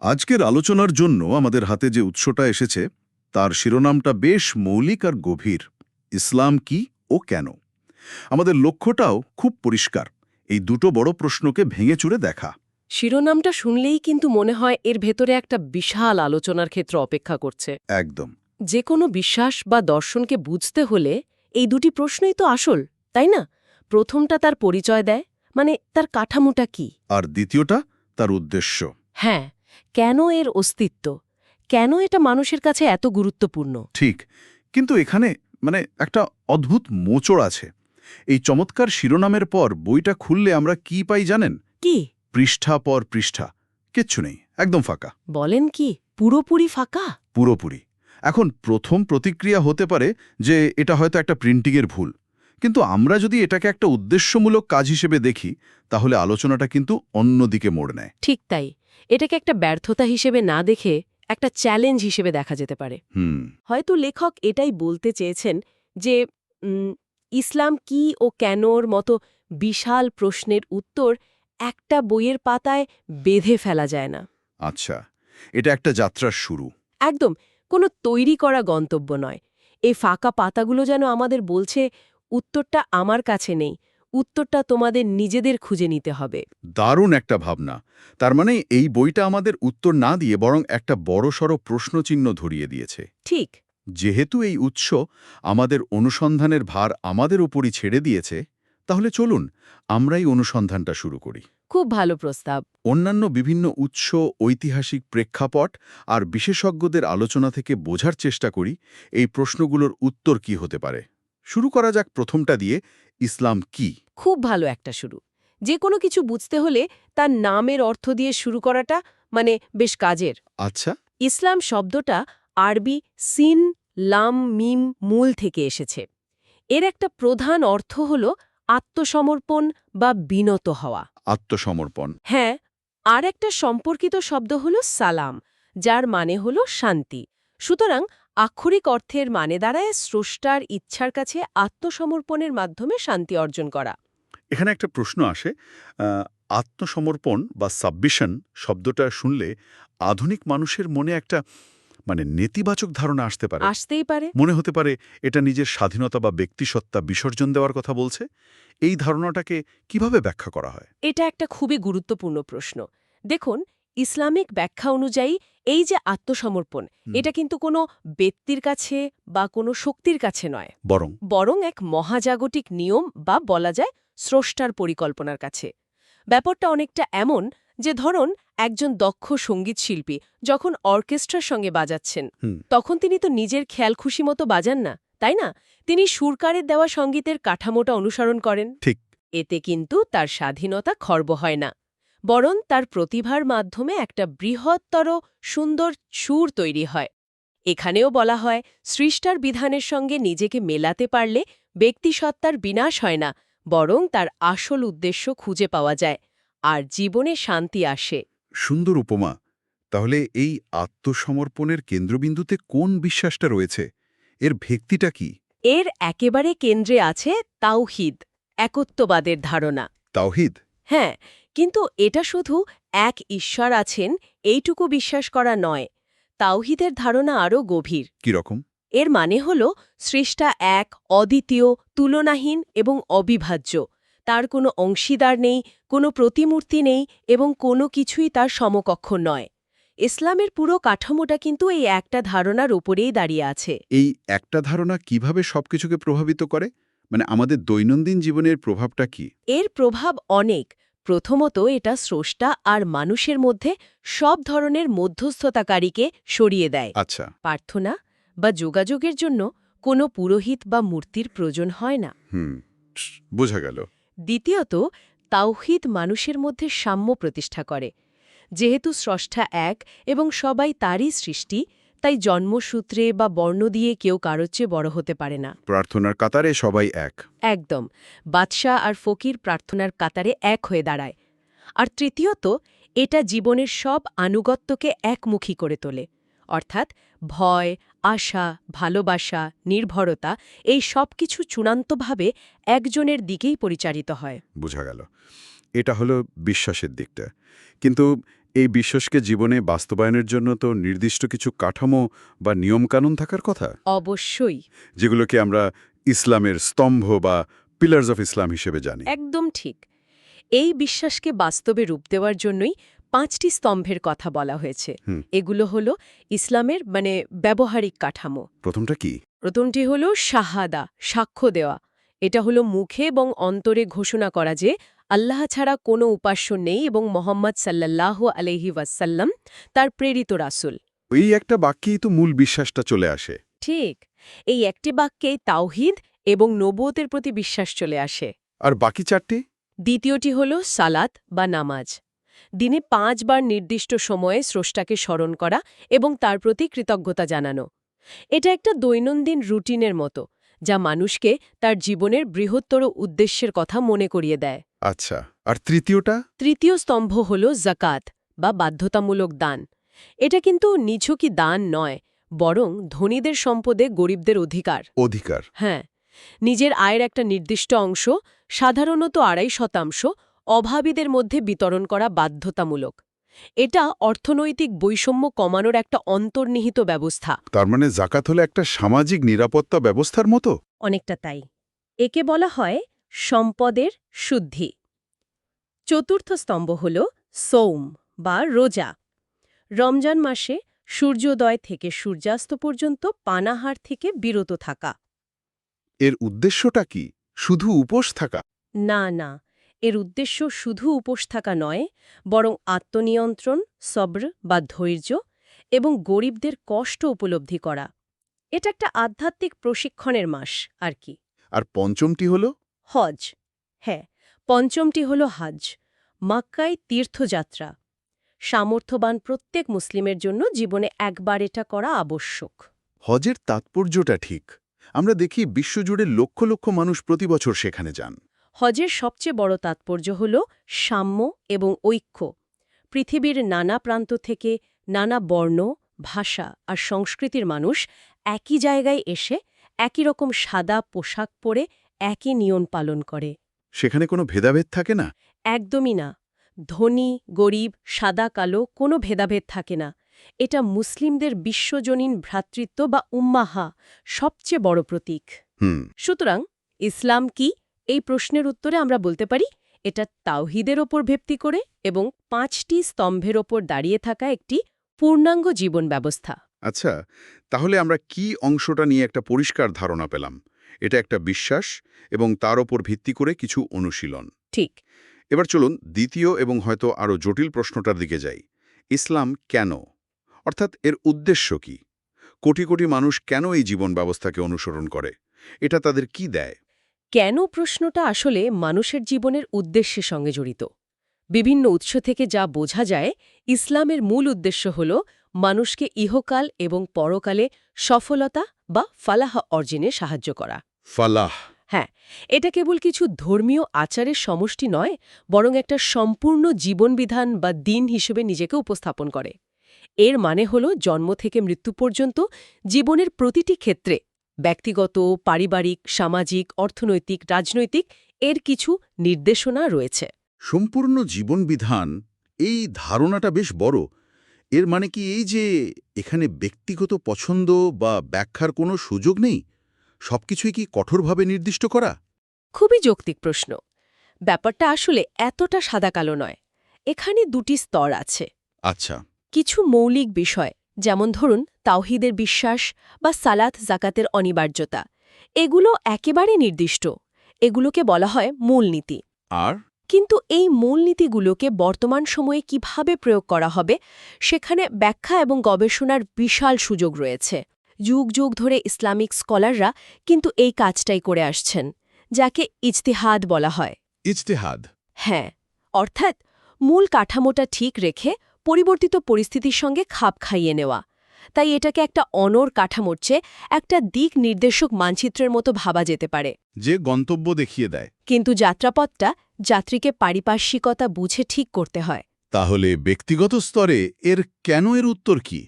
আজকের আলোচনার জন্য আমাদের হাতে যে উৎসটা এসেছে তার শিরোনামটা বেশ মৌলিক আর গভীর। ইসলাম কি ও কেন? আমাদের লক্ষ্যটাও খুব পরিষ্কার, এই দুটো বড় প্রশ্নকে ভেঙে চুরে দেখা। শিরোনামটা শুনলেই কিন্তু মনে হয় এর ভেতরে একটা বিশাল আলোচনার ক্ষেত্র অপেক্ষা করছে। একদম। যে কোনো বিশ্বাস বা দর্শনকে বুঝতে হলে এই দুটি প্রশ্নই তো আসল, তাই না? প্রথমটা তার পরিচয় দেয়, মানে তার কাঠামোটা কি। আর দ্বিতীয়টা তার উদ্দেশ্য। হ্যাঁ, কেন এর অস্তিত্ব, কেন এটা মানুষের কাছে এত গুরুত্বপূর্ণ। ঠিক, কিন্তু এখানে একটা অদ্ভুত মোচড় আছে। এই চমৎকার শিরোনামের পর বইটা খুললে আমরা কি পাই জানেন? কি পৃষ্ঠা পর পৃষ্ঠা, কিচ্ছু নেই, একদম ফাঁকা। বলেন, কি পুরোপুরি ফাঁকা? পুরোপুরি। এখন প্রথম প্রতিক্রিয়া হতে পারে যে এটা হয়তো একটা প্রিন্টিংয়ের ভুল, কিন্তু আমরা যদি এটাকে একটা উদ্দেশ্যমূলক কাজ হিসেবে দেখি তাহলে আলোচনাটা কিন্তু অন্যদিকে মোড় নেয়। ঠিক তাই, এটাকে একটা ব্যর্থতা হিসেবে না দেখে একটা চ্যালেঞ্জ হিসেবে দেখা যেতে পারে। হয়তো লেখক এটাই বলতে চেয়েছেন যে ইসলাম কি ও কেনর মতো বিশাল প্রশ্নের উত্তর একটা বইয়ের পাতায় বেঁধে ফেলা যায় না। আচ্ছা, এটা একটা যাত্রার শুরু। একদম, কোনো তৈরি করা গন্তব্য নয়। এই ফাঁকা পাতাগুলো যেন আমাদের বলছে, উত্তরটা আমার কাছে নেই, উত্তরটা তোমাদের নিজেদের খুঁজে নিতে হবে। দারুণ একটা ভাবনা। তার মানে এই বইটা আমাদের উত্তর না দিয়ে বরং একটা বড়সড় প্রশ্নচিহ্ন ধরিয়ে দিয়েছে। ঠিক। যেহেতু এই উৎস আমাদের অনুসন্ধানের ভার আমাদের উপরই ছেড়ে দিয়েছে, তাহলে চলুন আমরাই অনুসন্ধানটা শুরু করি। খুব ভালো প্রস্তাব। অন্যান্য বিভিন্ন উৎস, ঐতিহাসিক প্রেক্ষাপট আর বিশেষজ্ঞদের আলোচনা থেকে বোঝার চেষ্টা করি এই প্রশ্নগুলোর উত্তর কি হতে পারে। শুরু করা যাক প্রথমটা দিয়ে, ইসলাম কি? খুব ভালো একটা শুরু। যে কোনো কিছু বুঝতে হলে তার নামের অর্থ দিয়ে শুরু করাটা বেশ কাজের। আচ্ছা। ইসলাম শব্দটা আরবি সিন লাম মিম মূল থেকে এসেছে। এর একটা প্রধান অর্থ হল আত্মসমর্পণ বা বিনত হওয়া। আত্মসমর্পণ। হ্যাঁ, আর একটা সম্পর্কিত শব্দ হল সালাম, যার মানে হল শান্তি। সুতরাং আক্ষরিক অর্থের মানে দাঁড়ায় স্রষ্টার ইচ্ছার কাছে আত্মসমর্পণের মাধ্যমে শান্তি অর্জন করা। এখানে একটা প্রশ্ন আসে, আত্মসমর্পণ বা সাবমিশন শব্দটা শুনলে আধুনিক মানুষের মনে একটা নেতিবাচক ধারণা আসতেই পারে। মনে হতে পারে এটা নিজের স্বাধীনতা বা ব্যক্তিসত্তা বিসর্জন দেওয়ার কথা বলছে। এই ধারণাটাকে কিভাবে ব্যাখ্যা করা হয়? এটা একটা খুবই গুরুত্বপূর্ণ প্রশ্ন। দেখুন, ইসলামিক ব্যাখ্যা অনুযায়ী এই যে আত্মসমর্পণ, এটা কিন্তু কোনো ব্যক্তির কাছে বা কোনো শক্তির কাছে নয়, বরং এক মহাজাগতিক নিয়ম বা বলা যায় স্রষ্টার পরিকল্পনার কাছে। ব্যাপারটা অনেকটা এমন যে ধরুন একজন দক্ষ সঙ্গীতশিল্পী যখন অর্কেস্ট্রার সঙ্গে বাজাচ্ছেন, তখন তিনি তো নিজের খেয়াল খুশি মতো বাজান না, তাই না? তিনি সুরকারের দেওয়া সঙ্গীতের কাঠামোটা অনুসরণ করেন। ঠিক। এতে কিন্তু তার স্বাধীনতা খর্ব হয় না, বরং তার প্রতিভার মাধ্যমে একটা বৃহত্তর সুন্দর সুর তৈরি হয়। এখানেও বলা হয়, সৃষ্টার বিধানের সঙ্গে নিজেকে মেলাতে পারলে ব্যক্তিসত্তার বিনাশ হয় না, বরং তার আসল উদ্দেশ্য খুঁজে পাওয়া যায় আর জীবনে শান্তি আসে। সুন্দর উপমা। তাহলে এই আত্মসমর্পণের কেন্দ্রবিন্দুতে কোন বিশ্বাসটা রয়েছে? এর ভিত্তিটা কি? এর একেবারে কেন্দ্রে আছে তাওহীদ, একত্ববাদের ধারণা। তাওহীদ? হ্যাঁ, কিন্তু এটা শুধু এক ঈশ্বর আছেন এইটুকু বিশ্বাস করা নয়। তাওহীদের ধারণা আরও গভীর। কিরকম? এর মানে হল সৃষ্টা এক, অদ্বিতীয়, তুলনাহীন এবং অবিভাজ্য। তার কোনো অংশীদার নেই, কোনো প্রতিমূর্তি নেই এবং কোনো কিছুই তার সমকক্ষ নয়। ইসলামের পুরো কাঠামোটা কিন্তু এই একটা ধারণার উপরেই দাঁড়িয়ে আছে। এই একটা ধারণা কিভাবে সবকিছুকে প্রভাবিত করে? আমাদের দৈনন্দিন জীবনের প্রভাবটা কি? এর প্রভাব অনেক। প্রথমত, এটা স্রষ্টা আর মানুষের মধ্যে সব ধরনের মধ্যস্থতাকারীকে সরিয়ে দেয়। আচ্ছা। প্রার্থনা বা যোগাযোগের জন্য কোনো পুরোহিত বা মূর্তির প্রয়োজন হয় না। বোঝা গেল। দ্বিতীয়ত, তাওহীদ মানুষের মধ্যে সাম্য প্রতিষ্ঠা করে। যেহেতু স্রষ্টা এক এবং সবাই তারই সৃষ্টি, তাই জন্মসূত্রে বা বর্ণ দিয়ে কেউ কারোর চেয়ে বড় হতে পারে না। প্রার্থনার কাতারে সবাই এক। একদম, বাদশাহ আর ফকির প্রার্থনার কাতারে এক হয়ে দাঁড়ায়। আর তৃতীয়ত, এটা জীবনের সব আনুগত্যকে একমুখী করে তোলে। অর্থাৎ ভয়, আশা, ভালোবাসা, নির্ভরতা এই সব কিছু চূড়ান্তভাবে একজনের দিকেই পরিচালিত হয়। বোঝা গেল। এটা হলো বিশ্বাসের দিকটা। কিন্তু এই বিশ্বাসকে জীবনে বাস্তবায়নের জন্য তো নির্দিষ্ট কিছু কাঠামো বা নিয়মকানুন থাকার কথা, অবশ্যই। যেগুলোকে আমরা ইসলামের স্তম্ভ বা পিলার্স অফ ইসলাম হিসেবে জানি। একদম ঠিক। এই বিশ্বাসকে বাস্তবে রূপ দেওয়ার জন্যই 5টি স্তম্ভের কথা বলা হয়েছে। এগুলো হলো ইসলামের ব্যবহারিক কাঠামো। প্রথমটা কি? প্রথমটি হলো শাহাদা, সাক্ষ্য দেওয়া। এটা হলো মুখে এবং অন্তরে ঘোষণা করা যে আল্লাহ ছাড়া কোনো উপাস্য নেই এবং মোহাম্মদ সাল্লাল্লাহু আলাইহি ওয়াসাল্লাম তার প্রেরিত রাসূল। ওই একটা বাক্যেই তো মূল বিশ্বাসটা চলে আসে। ঠিক, এই একটি বাক্যেই তাওহীদ এবং নবুয়তের প্রতি বিশ্বাস চলে আসে। আর বাকি 4টি? দ্বিতীয়টি হল সালাত বা নামাজ। দিনে 5 বার নির্দিষ্ট সময়ে স্রষ্টাকে স্মরণ করা এবং তার প্রতি কৃতজ্ঞতা জানানো। এটা একটা দৈনন্দিন রুটিনের মতো, যা মানুষকে তার জীবনের বৃহত্তর উদ্দেশ্যের কথা মনে করিয়ে দেয়। আচ্ছা, আর তৃতীয়টা? তৃতীয় স্তম্ভ হল জাকাত বা বাধ্যতামূলক দান। এটা কিন্তু নিছকই দান নয়, বরং ধনীদের সম্পদে গরিবদের অধিকার। অধিকার? হ্যাঁ, নিজের আয়ের একটা নির্দিষ্ট অংশ, সাধারণত 2.5%, অভাবীদের মধ্যে বিতরণ করা বাধ্যতামূলক। এটা অর্থনৈতিক বৈষম্য কমানোর একটা অন্তর্নিহিত ব্যবস্থা। তার মানে জাকাত হলো একটা সামাজিক নিরাপত্তা ব্যবস্থার মতো? অনেকটা তাই। একে বলা হয় সম্পদের শুদ্ধি। চতুর্থ স্তম্ভ হল সৌম বা রোজা। রমজান মাসে সূর্যোদয় থেকে সূর্যাস্ত পর্যন্ত পানাহার থেকে বিরত থাকা। এর উদ্দেশ্যটা কি? শুধু উপোস থাকা? না না, এর উদ্দেশ্য শুধু উপোস থাকা নয়, বরং আত্মনিয়ন্ত্রণ, সবর বা ধৈর্য এবং গরিবদের কষ্ট উপলব্ধি করা। এটা একটা আধ্যাত্মিক প্রশিক্ষণের মাস আর কি। আর পঞ্চমটি হলো? হজ। হ্যাঁ, পঞ্চমটি হল হাজ, মক্কায় তীর্থযাত্রা। সামর্থ্যবান প্রত্যেক মুসলিমের জন্য জীবনে একবার এটা করা আবশ্যক। হজের তাৎপর্যটা ঠিক। আমরা দেখি বিশ্বজুড়ে লক্ষ লক্ষ মানুষ প্রতি বছর সেখানে যান। হজের সবচেয়ে বড় তাৎপর্য হল সাম্য এবং ঐক্য। পৃথিবীর নানা প্রান্ত থেকে নানা বর্ণ, ভাষা আর সংস্কৃতির মানুষ একই জায়গায় এসে একই রকম সাদা পোশাক পরে একই নিয়ম পালন করে। সেখানে কোনো ভেদাভেদ থাকে না? একদমই না। ধনী, গরিব, সাদা কালো কোনো ভেদাভেদ থাকে না। এটা মুসলিমদের বিশ্বজনীন ভ্রাতৃত্ব বা উম্মাহা সবচেয়ে বড় প্রতীক। সুতরাং ইসলাম কি, এই প্রশ্নের উত্তরে আমরা বলতে পারি এটা তাওহীদের ওপর ভিত্তি করে এবং 5টি স্তম্ভের ওপর দাঁড়িয়ে থাকা একটি পূর্ণাঙ্গ জীবন ব্যবস্থা। আচ্ছা, তাহলে আমরা কি অংশটা নিয়ে একটা পরিষ্কার ধারণা পেলাম? এটা একটা বিশ্বাস এবং তার ওপর ভিত্তি করে কিছু অনুশীলন। ঠিক। এবার চলুন দ্বিতীয় এবং হয়তো আরও জটিল প্রশ্নটার দিকে যাই। ইসলাম কেন? অর্থাৎ এর উদ্দেশ্য কি? কোটি কোটি মানুষ কেন এই জীবন ব্যবস্থাকে অনুসরণ করে? এটা তাদের কি দেয়? কেন প্রশ্নটা আসলে মানুষের জীবনের উদ্দেশ্যের সঙ্গে জড়িত। বিভিন্ন উৎস থেকে যা বোঝা যায়, ইসলামের মূল উদ্দেশ্য হল মানুষকে ইহকাল এবং পরকালে সফলতা বা ফালাহ অর্জনে সাহায্য করা। ফালাহ? হ্যাঁ, এটা কেবল কিছু ধর্মীয় আচারের সমষ্টি নয়, বরং একটা সম্পূর্ণ জীবনবিধান বা দিন হিসেবে নিজেকে উপস্থাপন করে। এর মানে হল জন্ম থেকে মৃত্যু পর্যন্ত জীবনের প্রতিটি ক্ষেত্রে, ব্যক্তিগত, পারিবারিক, সামাজিক, অর্থনৈতিক, রাজনৈতিক, এর কিছু নির্দেশনা রয়েছে। সম্পূর্ণ জীবনবিধান, এই ধারণাটা বেশ বড়। এর মানে কি এই যে এখানে ব্যক্তিগত পছন্দ বা ব্যাখ্যার কোনো সুযোগ নেই? সবকিছুই কি কঠোরভাবে নির্দিষ্ট করা? খুবই যৌক্তিক প্রশ্ন। ব্যাপারটা আসলে এতটা সাদাকালো নয়। এখানে 2টি স্তর আছে। আচ্ছা। কিছু মৌলিক বিষয়, যেমন ধরুন তাওহীদের বিশ্বাস বা সালাত জাকাতের অনিবার্যতা, এগুলো একেবারে নির্দিষ্ট। এগুলোকে বলা হয় মূলনীতি। আর কিন্তু এই মূলনীতিগুলোকে বর্তমান সময়ে কিভাবে প্রয়োগ করা হবে, সেখানে ব্যাখ্যা এবং গবেষণার বিশাল সুযোগ রয়েছে। যুগ যুগ ধরে ইসলামিক স্কলাররা কিন্তু এই কাজটাই করে আসছেন, যাকে ইজতিহাদ বলা হয়। ইজতিহাদ? হ্যাঁ, অর্থাৎ মূল কাঠামোটা ঠিক রেখে পরিবর্তিত পরিস্থিতির সঙ্গে খাপ খাইয়ে নেওয়া। তাই এটাকে একটা অনড় কাঠামোর চেয়ে একটা দিক নির্দেশক মানচিত্রের মতো ভাবা যেতে পারে, যে গন্তব্য দেখিয়ে দেয়। কিন্তু যাত্রাপথটা যাত্রীকে পারিপার্শ্বিকতা বুঝে ঠিক করতে হয়। তাহলে ব্যক্তিগত স্তরে এর উত্তর কি?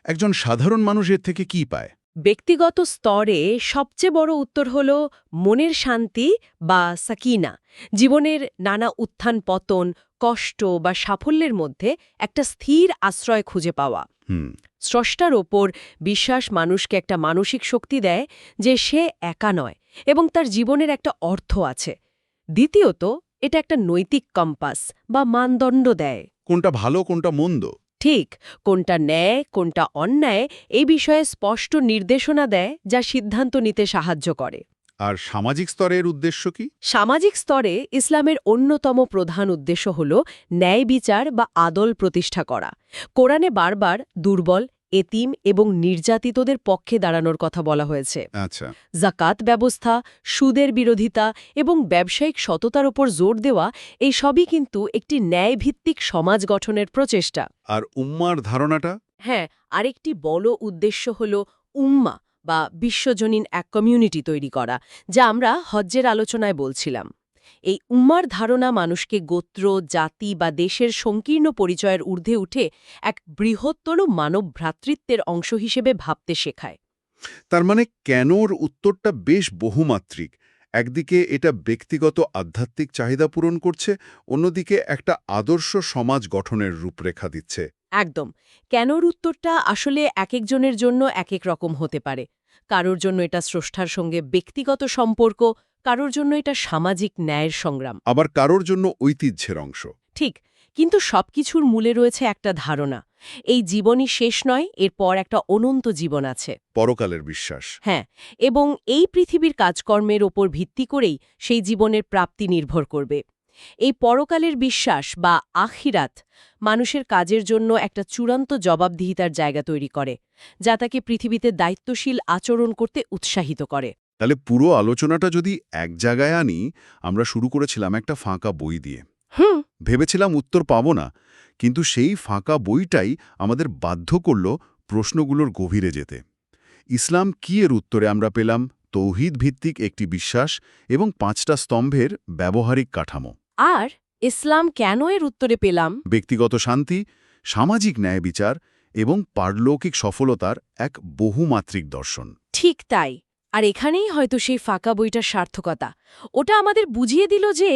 একজন সাধারণ মানুষ এর থেকে কি পায়? ব্যক্তিগত স্তরে সবচেয়ে বড় উত্তর হল মনের শান্তি বা সাকিনা। জীবনের নানা উত্থান পতন, কষ্ট বা সাফল্যের মধ্যে একটা স্থির আশ্রয় খুঁজে পাওয়া। হুম। স্রষ্টার ওপর বিশ্বাস মানুষকে একটা মানসিক শক্তি দেয় যে সে একা নয় এবং তার জীবনের একটা অর্থ আছে। দ্বিতীয়ত, এটা একটা নৈতিক কম্পাস বা মানদণ্ড দেয়। কোনটা ভালো কোনটা মন্দ। ঠিক, কোনটা ন্যায় কোনটা অন্যায় এই বিষয়ে স্পষ্ট নির্দেশনা দেয় যা সিদ্ধান্ত নিতে সাহায্য করে। আর সামাজিক স্তরের উদ্দেশ্য কি? সামাজিক স্তরে ইসলামের অন্যতম প্রধান উদ্দেশ্য হল ন্যায় বিচার বা আদল প্রতিষ্ঠা করা। কোরআনে বারবার দুর্বল, এতিম এবং নির্যাতিতদের পক্ষে দাঁড়ানোর কথা বলা হয়েছে। আচ্ছা। জাকাত ব্যবস্থা, সুদের বিরোধিতা এবং ব্যবসায়িক সততার ওপর জোর দেওয়া এই সবই কিন্তু একটি ন্যায়ভিত্তিক সমাজ গঠনের প্রচেষ্টা। আর উম্মার ধারণাটা? হ্যাঁ, আরেকটি বড় উদ্দেশ্য হল উম্মা বা বিশ্বজনীন এক কমিউনিটি তৈরি করা, যা আমরা হজ্জের আলোচনায় বলছিলাম। এই উম্মার ধারণা মানুষকে গোত্র, জাতি বা দেশের সংকীর্ণ পরিচয়ের ঊর্ধ্বে উঠে এক বৃহত্তর মানব ভ্রাতৃত্বের অংশ হিসেবে ভাবতে শেখায়। তার মানে কেনর উত্তরটা বেশ বহুমাত্রিক। একদিকে এটা ব্যক্তিগত আধ্যাত্মিক চাহিদা পূরণ করছে, অন্যদিকে একটা আদর্শ সমাজ গঠনের রূপরেখা দিচ্ছে। একদম। কেনর উত্তরটা আসলে একেকজনের জন্য একেক রকম হতে পারে। কারোর জন্য এটা স্রষ্টার সঙ্গে ব্যক্তিগত সম্পর্ক, কারোর জন্য এটা সামাজিক ন্যায়ের সংগ্রাম। আবার কারোর জন্য ঐতিহ্যের অংশ। ঠিক, কিন্তু সবকিছুর মূলে রয়েছে একটা ধারণা, এই জীবনই শেষ নয়, এরপর একটা অনন্ত জীবন আছে। পরকালের বিশ্বাস। হ্যাঁ, এবং এই পৃথিবীর কাজকর্মের ওপর ভিত্তি করেই সেই জীবনের প্রাপ্তি নির্ভর করবে। এই পরকালের বিশ্বাস বা আখিরাত মানুষের কাজের জন্য একটা চূড়ান্ত জবাবদিহিতার জায়গা তৈরি করে, যা তাকে পৃথিবীতে দায়িত্বশীল আচরণ করতে উৎসাহিত করে। তাহলে পুরো আলোচনাটা যদি এক জায়গায় আনি, আমরা শুরু করেছিলাম একটা ফাঁকা বই দিয়ে। ভেবেছিলাম উত্তর পাবো না, কিন্তু সেই ফাঁকা বইটাই আমাদের বাধ্য করল প্রশ্নগুলোর গভীরে যেতে। ইসলাম কি এর উত্তরে আমরা পেলাম তৌহিদ ভিত্তিক একটি বিশ্বাস এবং 5টা স্তম্ভের ব্যবহারিক কাঠামো। আর ইসলাম কেন এর উত্তরে পেলাম ব্যক্তিগত শান্তি, সামাজিক ন্যায় বিচার এবং পারলৌকিক সফলতার এক বহুমাত্রিক দর্শন। ঠিক তাই। আর এখানেই হয়তো সেই ফাঁকা বইটার সার্থকতা। ওটা আমাদের বুঝিয়ে দিল যে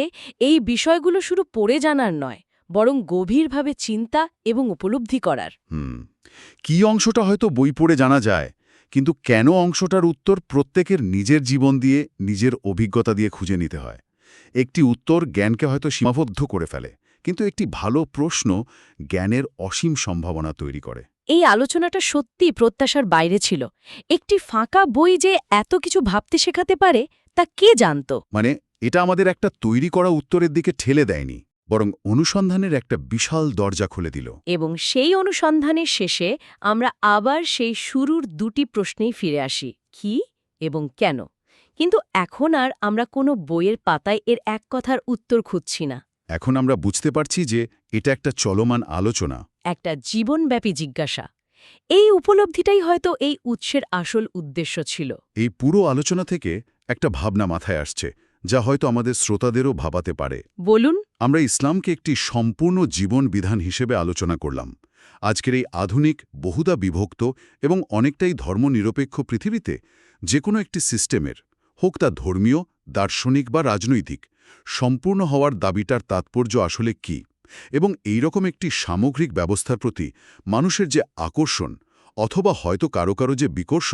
এই বিষয়গুলো শুধু পড়ে জানার নয়, বরং গভীরভাবে চিন্তা এবং উপলব্ধি করার। কি অংশটা হয়তো বই পড়ে জানা যায়, কিন্তু কেন অংশটার উত্তর প্রত্যেকের নিজের জীবন দিয়ে, নিজের অভিজ্ঞতা দিয়ে খুঁজে নিতে হয়। একটি উত্তর জ্ঞানকে হয়তো সীমাবদ্ধ করে ফেলে, কিন্তু একটি ভালো প্রশ্ন জ্ঞানের অসীম সম্ভাবনা তৈরি করে। এই আলোচনাটা সত্যি প্রত্যাশার বাইরে ছিল। একটি ফাঁকা বই যে এত কিছু ভাবতে শেখাতে পারে তা কে জানত। মানে এটা আমাদের একটা তৈরি করা উত্তরের দিকে ঠেলে দেয়নি, বরং অনুসন্ধানের একটা বিশাল দরজা খুলে দিল। এবং সেই অনুসন্ধানের শেষে আমরা আবার সেই শুরুর দুটি প্রশ্নেই ফিরে আসি, কি এবং কেন। কিন্তু এখন আর আমরা কোনো বইয়ের পাতায় এর এক কথার উত্তর খুঁজছি না। এখন আমরা বুঝতে পারছি যে এটা একটা চলমান আলোচনা, একটা জীবনব্যাপী জিজ্ঞাসা। এই উপলব্ধিটাই হয়তো এই উৎসের আসল উদ্দেশ্য ছিল। এই পুরো আলোচনা থেকে একটা ভাবনা মাথায় আসছে, যা হয়তো আমাদের শ্রোতাদেরও ভাবাতে পারে। বলুন। আমরা ইসলামকে একটি সম্পূর্ণ জীবন বিধান হিসেবে আলোচনা করলাম। আজকের এই আধুনিক, বহুদা বিভক্ত এবং অনেকটাই ধর্মনিরপেক্ষ পৃথিবীতে যে কোনো একটি সিস্টেমের, হোক তা ধর্মীয়, দার্শনিক বা রাজনৈতিক, সম্পূর্ণ হওয়ার দাবিটার তাৎপর্য আসলে কী, এবং এইরকম একটি সামগ্রিক ব্যবস্থার প্রতি মানুষের যে আকর্ষণ, অথবা হয়তো কারো কারো যে বিকর্ষণ,